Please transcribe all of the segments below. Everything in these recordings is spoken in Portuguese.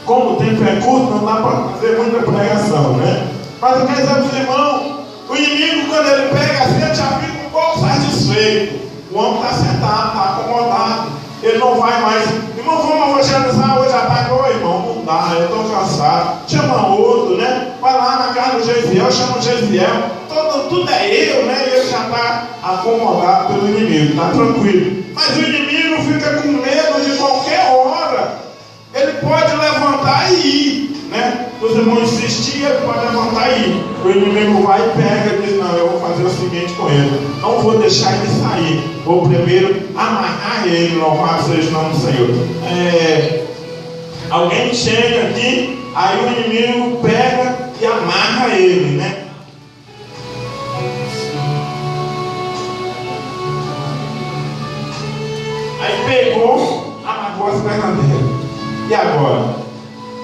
Como o tempo é curto, não dá para fazer muita pregação, né? Mas eu quero dizer para os irmãos, o inimigo, quando ele pega assim, ele já fica um pouco satisfeito. O homem está sentado, está acomodado, ele não vai mais. Irmão, vamos evangelizar hoje à tarde. Ô irmão, não dá, eu estou cansado. Chama outro, né? Vai lá na casa do Gesiel, chama o Gesiel. Tudo é eu, né? E ele já está acomodado pelo inimigo, está tranquilo. Mas o inimigo fica com medo de qualquer hora. Ele pode levantar e ir, né? Os irmãos insistiam, ele pode levantar e ir. O inimigo vai e pega e diz: não, eu vou fazer o seguinte com ele, não vou deixar ele sair, vou primeiro amarrar ele. Louvado seja o nome do Senhor. Alguém chega aqui, aí o inimigo pega e amarra ele, né? Aí pegou, amarrou as pernas dele. E agora?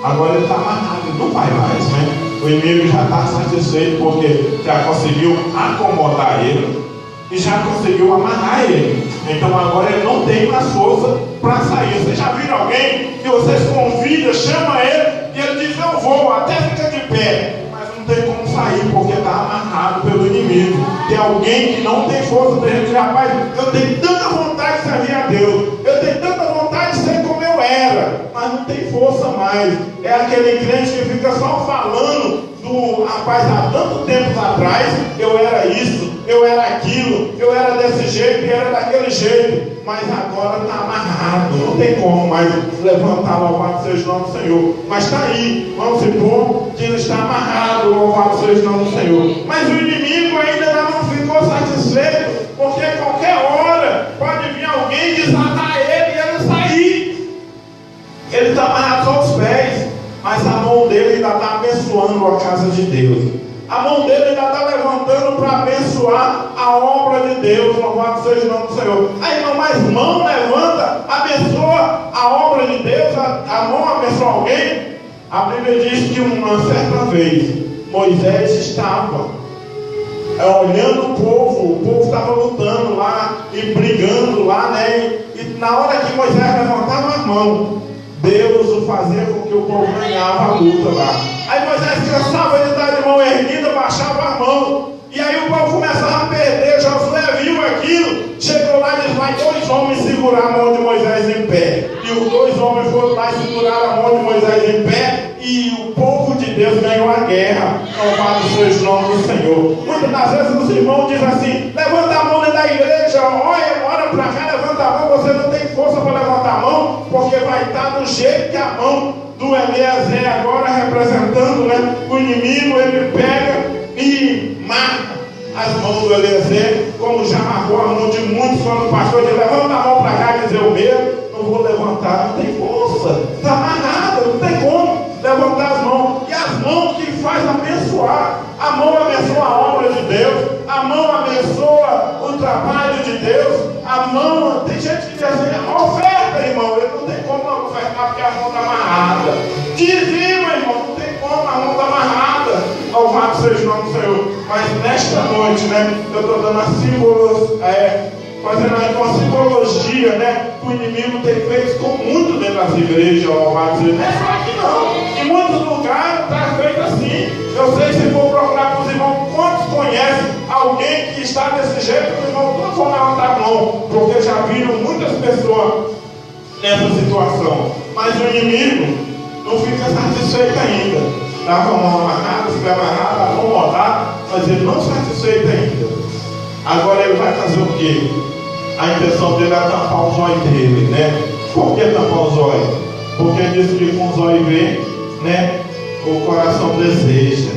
Agora ele está amarrado, ele não vai mais, né? O inimigo já está satisfeito porque já conseguiu acomodar ele e já conseguiu amarrar ele. Então agora ele não tem mais força para sair. Vocês já viram alguém que vocês convidam, chama ele e ele diz: eu vou, até fica de pé, mas não tem como sair porque está amarrado pelo inimigo. Tem alguém que não tem força para gente: rapaz, eu tenho tanta vontade de servir a Deus, eu tenho tanta vontade de ser como eu era, mas não tem força mais. É aquele crente que fica só falando do: rapaz, há tanto tempo atrás eu era isso, eu era aquilo, eu era desse jeito e era daquele jeito, mas agora está amarrado, não tem como mais levantar. Louvado seja o nome do Senhor. Mas está aí, vamos supor que ele está amarrado. Louvado seja o nome do Senhor. Mas o inimigo ainda não ficou satisfeito, porque a qualquer hora pode vir alguém desatar ele e ele sair. Ele está amarrado só aos pés, mas a mão dele ainda está abençoando a casa de Deus. A mão dele ainda está levantando para abençoar a obra de Deus. Louvado seja o nome do Senhor. Aí não, mas mão levanta, abençoa a obra de Deus, a mão abençoa alguém. A Bíblia diz que uma certa vez Moisés estava olhando o povo estava lutando lá e brigando lá, né? E na hora que Moisés levantava a mão, Deus o fazia com que o povo ganhava a luta lá. Aí Moisés cansava de estar de mão erguida, baixava a mão. E aí o povo começava a perder. Josué viu aquilo, chegou lá e disse: vai 2 homens segurar a mão de Moisés em pé. E os 2 homens foram lá e seguraram a mão de Moisés em pé. E o povo de Deus ganhou a guerra. Louvado seja o nome do Senhor. Muitas das vezes os irmãos dizem assim: levanta a mão dentro da igreja, olha para cá, levanta a mão. Você não tem força para levantar a mão, porque vai estar do jeito que a mão do Eliezer, agora representando, né, o inimigo, ele pega e marca as mãos do Eliezer, como já marcou a mão de muitos. Quando o pastor diz: levanta a mão para cá, e diz: eu mesmo não vou levantar, não tem força, está amarrado, não tem como levantar as mãos. E as mãos que faz abençoar, a mão abençoa a obra de Deus, a mão abençoa o trabalho de Deus, a mão, tem gente que diz assim: oferta, irmão, ele não tem como não ofertar porque a mão está amarrada. Dizima, irmão, não tem como, a mão está amarrada. Louvado seja o nome do Senhor. Mas nesta noite, né, eu estou dando a fazendo aí uma simbologia, né, que o inimigo tem feito com muito dentro das igrejas. Louvado seja. Não é só aqui não, em muitos lugares está feito assim. Eu sei, se for procurar para os irmãos, quantos conhecem alguém que está desse jeito? Os irmãos todos vão levantar a mão, porque já viram muitas pessoas nessa situação. Mas o inimigo não fica satisfeito ainda. Está com a mão amarrada, fica amarrada, a mão rodada, mas ele não satisfeito ainda. Agora ele vai fazer o quê? A intenção dele é tampar os olhos dele, né? Por que tampar os olhos? Porque diz que com os olhos vê, né, o coração deseja.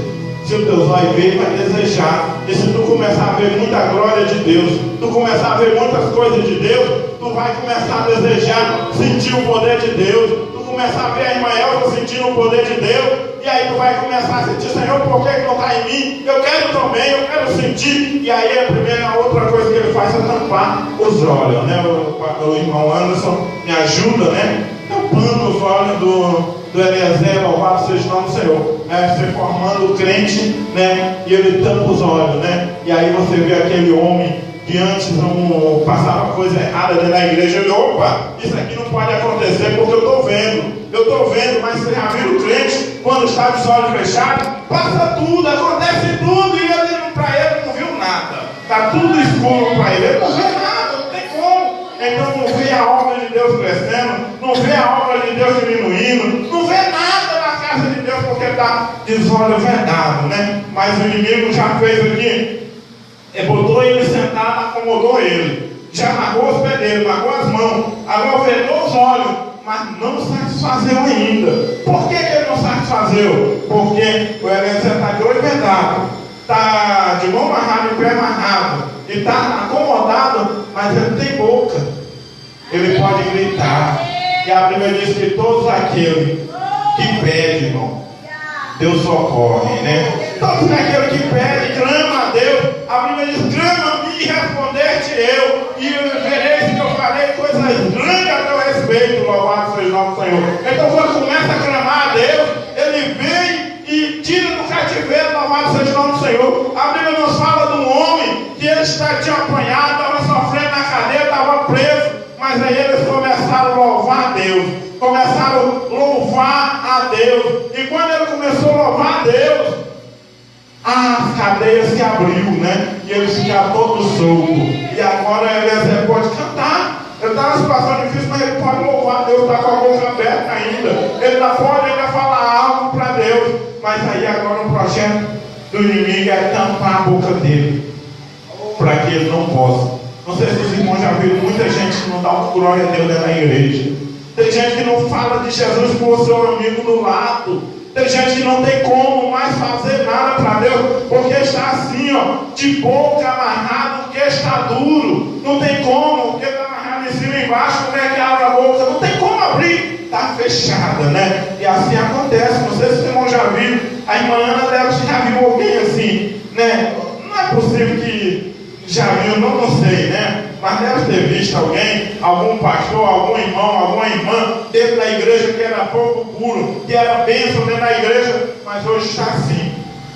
Se o teu olho vê, vai desejar. E se tu começar a ver muita glória de Deus, tu começar a ver muitas coisas de Deus, tu vai começar a desejar sentir o poder de Deus. Tu começar a ver a irmã Elza sentindo o poder de Deus. E aí tu vai começar a sentir: Senhor, por que não está em mim? Eu quero também, eu quero sentir. E aí a outra coisa que ele faz é tampar os olhos, né? O irmão Anderson me ajuda, né? Tampando os olhos do Eliezer. Louvado seja o nome do Senhor. Se formando o crente, né? E ele tampa os olhos, né? E aí você vê aquele homem que antes não passava coisa errada dentro da igreja. Ele, opa, isso aqui não pode acontecer porque eu estou vendo, mas você já viu o crente quando está de olhos fechados? Passa tudo, acontece tudo, e ele, para ele não viu nada, está tudo escuro para ele não vê nada, não tem como. Então não vê a obra de Deus crescendo, não vê a obra de Deus diminuindo, não vê nada na casa de Deus porque está de olhos vedados, né? Mas o inimigo já fez aqui. Botou ele sentado, acomodou ele, já amarrou os pés dele, amarrou as mãos, agora vedou os olhos, mas não satisfazeu ainda. Por que ele não satisfazeu? Porque o Eliezer está de olho vedado, está de mão amarrada e pé amarrado, e está acomodado, mas ele tem boca, ele pode gritar. E a Bíblia diz que todos aqueles que pedem, irmão, Deus socorre, né? Todos aqueles que pedem, clama a Deus. A Bíblia diz, clama a mim e responder-te eu, e vereis que eu farei coisas grandes a teu respeito, louvado seja o nome do Senhor. Então quando começa a clamar a Deus, ele vem e tira do cativeiro, louvado seja o nome do Senhor. A Bíblia nos fala de um homem que ele tinha apanhado, estava sofrendo na cadeia, estava preso, mas aí eles começaram a louvar a Deus, começaram a louvar a Deus, e quando ele começou a louvar a Deus, as cadeias se abriu, né? E eles ficaram todos soltos. E agora ele pode cantar. Ele está numa situação difícil, mas ele pode louvar a Deus, está com a boca aberta ainda. Ele pode ainda falar algo para Deus. Mas aí agora o projeto do inimigo é tampar a boca dele, para que ele não possa. Não sei se os irmãos já viram muita gente que não dá uma glória a Deus dentro da igreja. Tem gente que não fala de Jesus com o seu amigo do lado. Tem gente que não tem como mais fazer nada para Deus, porque está assim, ó, de boca amarrado, porque está duro. Não tem como, porque está amarrado em cima e embaixo, como é que abre a boca? Não tem como abrir, está fechada, né? E assim acontece. Não sei se os irmãos já viram. A irmã Ana deve já viu alguém assim, né? Não é possível que já viu, não sei, né? Mas deve ter visto alguém, algum pastor, algum irmão, alguma irmã dentro da igreja que era pouco puro, que era bênção dentro da igreja, mas hoje está assim,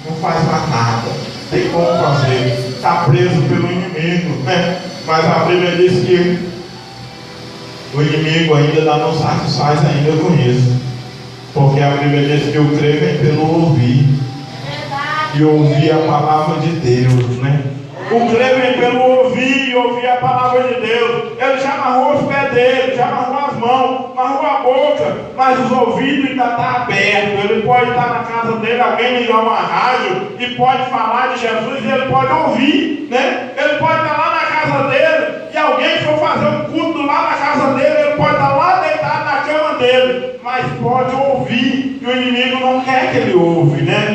não faz mais nada, tem como fazer, está preso pelo inimigo, né? Mas a Bíblia diz que o inimigo ainda não satisfaz ainda com isso, porque a Bíblia diz que o crer vem pelo ouvir, e ouvir a palavra de Deus, né? O crer vem pelo ouvir e ouvir a palavra de Deus. Ele já amarrou os pés dele, já amarrou as mãos, amarrou a boca, mas os ouvidos ainda estão abertos. Ele pode estar na casa dele, alguém ligar uma rádio e pode falar de Jesus e ele pode ouvir, né? Ele pode estar lá na casa dele e alguém for fazer um culto lá na casa dele, ele pode estar lá deitado na cama dele, mas pode ouvir, e o inimigo não quer que ele ouve, né?